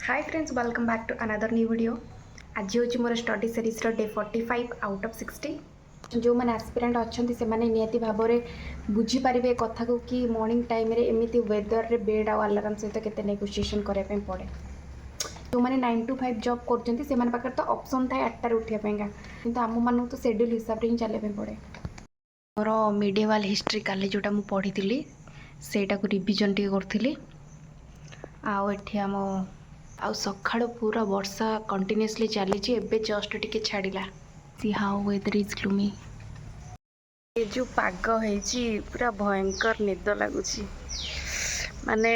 Hi friends, welcome back to another new video. आज हूँ मोर study series day 45 out of 60। जो मैंने एस्पिरेंट अच्छा से निहाती भाव में बुझीपारे कथा को कि मॉर्निंग टाइम रे एमती वेदर रे बेड आउ अलार्म सहित केते नेगोशिएशन करने पड़े। जो मैंने 9 to 5 जॉब कर तो ऑप्शन था 8टार उठापा, कि आम मानू तो शेड्यूल हिसाब से ही चलने पड़े। मोर मिडिएवल हिस्ट्री काली जोटा मु पढ़ी सेटा को रिविजन टी करी आम आउ सकाळु पूरा वर्षा कंटिन्यूअसली चली एबे जस्ट टिके छाड़िला। See how weather is gloomy. ये जो पाग है पूरा भयंकर निद लगुच माने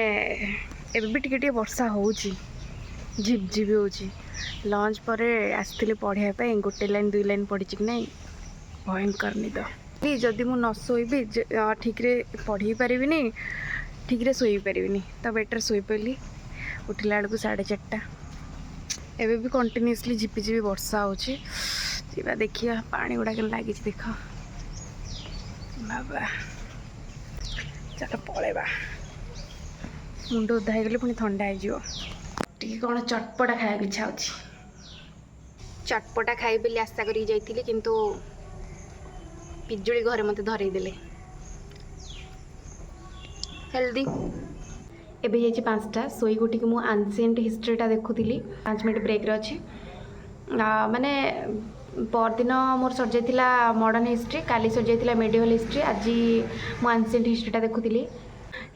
एबे भी टिके वर्षा होउची झिपझिप होउची। लंच पर आसती पढ़ाई गोटे लाइन 2 लाइन पढ़ी कि नहीं भयंकर निद। जदि मु न शोबी ठीक रे पढ़ी पारिनी ठीक रे शोई पारिनी तो बेटर शोई पड़ी। उठला बेलू 4:30 एबे भी कंटिन्यूअसली झिपिझिपि वर्षा होची। देखिए पानी गुड़ा लगी देख बाबा चल पलैबा। मुंड उदा हो पुणी ठंडा हो कौन चटपटा खाया इच्छा होची। चटपटा खाई बोली आशा करी जाइथिली किंतु पिजुली घरे मते धरई देले। हेल्दी एबे जाइए 5टा सोई उठिक मु एंशिएंट हिस्ट्रीटा देखुली 5 मिनट ब्रेक अच्छी। माने परदिन मोर सर जाइथिला मॉडर्न हिस्ट्री, काली सर जाइथिला मेडिवल हिस्ट्री, आज मु एंशिएंट हिस्ट्रीटा देखुली।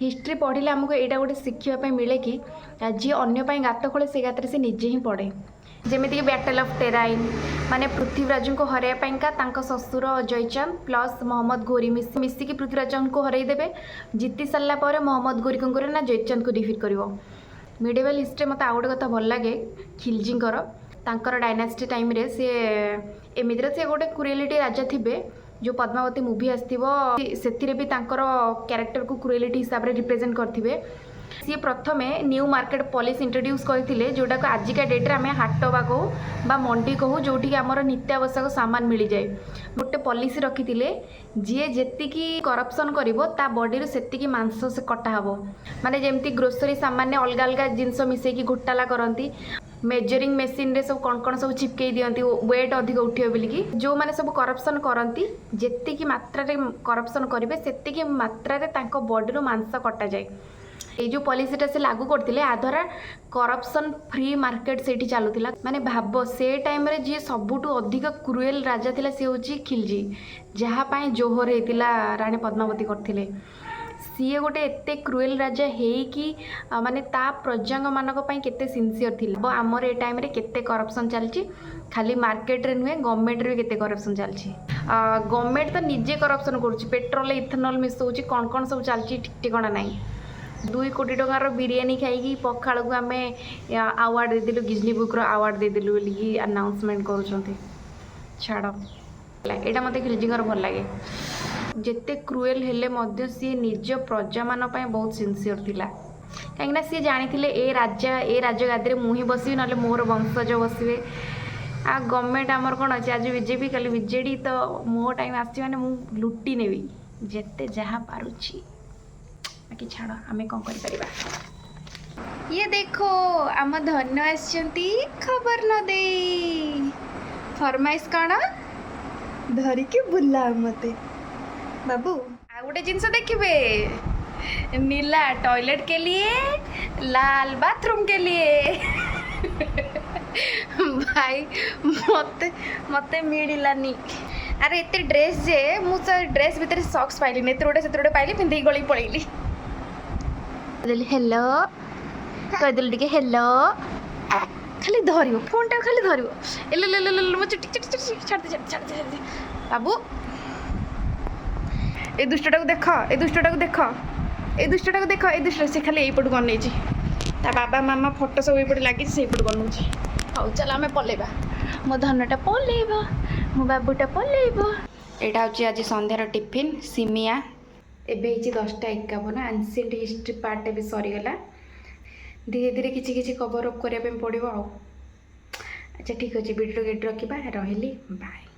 हिस्ट्री पढ़िले आमको यहाँ गोटे शिखापी मिले कि जी अन्न गात खोले से गात से निजे ही पढ़े। जमीक बैटल ऑफ टेराइन माने पृथ्वीराज को हरैया ससुर जयचंद प्लस मोहम्मद घोरी मिसिकी पृथ्वीराज को हरईदेवे। जीति सारापर मोहम्मद घोरी कौन करे ना जयचंद को डिफिट कर। मिडिवल हिस्ट्री मत आउ गोटे कथा भल लगे खिलजीकर डायनास्टी टाइम रे सी एमती सी गोटे क्रुएलिटी राजा थे। जो पद्मावती मूवी आसती भी क्यारेक्टर को क्रुएलिटी हिसाब से रिप्रेजेंट करते। सी प्रथमे न्यू मार्केट पॉलिसी इंट्रोड्यूस करते जोटा को आजिका डेट्रे आम हाटवा कहूँ बा मंडी कहूँ जोटि आमर नित्यावश्यक सामान मिल जाए। गोटे पॉलिसी रखी जी जी करप्शन कर बॉडी से मांस से कटा हे। माने जमती ग्रोसरी सामान अलग अलग जिनस मिसेकी घोटाला करती। मेजरिंग मेसीन रे सब कौन सब चिपकई दियंती वेट अधिक उठे बोलिकी। जो मैंने सब करप्शन करती जी मात्रा करप्शन करेंगे से मात्रा बॉडी मांस कटा जाए। ये जो पॉलिसीटा से लागू करते आधारा करप्शन फ्री मार्केट से चलूला। माने भाव से टाइम रे जी सबुठू अधिक क्रुएल राजा थिला से होची खिलजी, जहाँपाई जोहर होता राणी पद्मावती करथिले। सी गोटे एते क्रुएल राजा है कि माने ता प्रजांग मानक पई केते सिंसियर थिला। आमर ए टाइम रे केते करप्शन चलची, खाली मार्केट रे नुहे गवर्नमेंट रे केते करप्शन चलची। गवर्नमेंट तो निजे करप्शन करूची, पेट्रोल इथेनॉल मिसौची, कौन सब चलची ठीक ठिकाना नहीं। 2 कोटी टंकार बिरियानी खाई पखाड़ को आम आवार्ड देदेलु, गिजनी बुक आवार्ड देदेलु बोलिकी अनाउंसमेंट करुँच। छाड़ यहाँ मत खिलजीकर भल लगे। जिते क्रुएल हेले सी निज प्रजा मान बहुत सिंसियर थिला, कहीं सी जानी ए राजगादी में मुही बसबी ना मोर वंशज बसवे। आ गवर्नमेंट आमर कौन अच्छे आज बीजेपी कल बीजेडी तो मो टाइम आसी मैंने मु लुटी नेबी जेते जहाँ पारुची। बाकी छाड़ आमे कौन कर। ये देखो आम धन आसचंती खबर न दे फरमाइश कौन धरिकी बुला मते बाबू। आ गोटे जिनस देखिए नीला टॉयलेट के लिए, लाल बाथरूम के लिए। भाई मते मते मिलानी। अरे एते ड्रेस जे मुझे ड्रेस भीतर सॉक्स पाइली नहीं, गोटे से पाइली पिंधि गली पड़ेली। हेलो कहीदेल टे हेलो खाली धर फोन टा खाली धर बाबू। ए दुष्टा को देख, ए दुष्टा को देख, ए दुष्टा को देख, ए दुष्टा से खाली यहीपट गन ता बाबा मामा फोटो सब ये लगी से गन। हौ चल आम पलैबा, मो धनटा पलैब, मो बाबूटा पलैब। यहाँ हूँ आज संध्यार टिफिन सिमिया। एबे 10:51 एंशिएंट हिस्ट्री पार्ट भी सरीगला। धीरे धीरे किसी कवर अप करने पड़ो। अच्छा ठीक अच्छे वीडियो गेट रखा रही बाय।